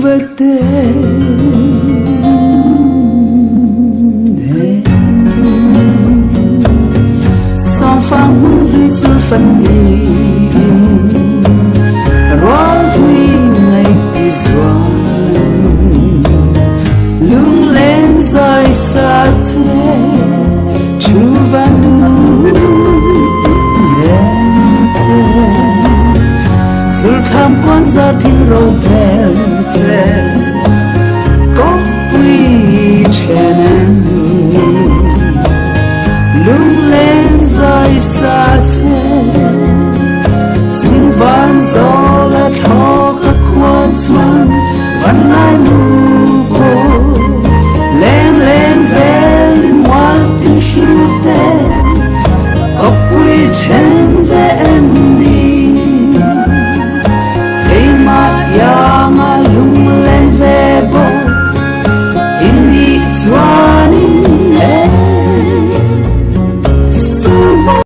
vete sans phăng đi chưa phân nhị rót huy ngày đi rồi lưng lên rơi xa thế chú văn Zul tham quan ra thiên rô bèn dè có quý chèn lung lên rơi xa thế xin van gió là thó các quan chuan văn ai mù bồ lên lên về ngoan tình chú tên có quý chèn về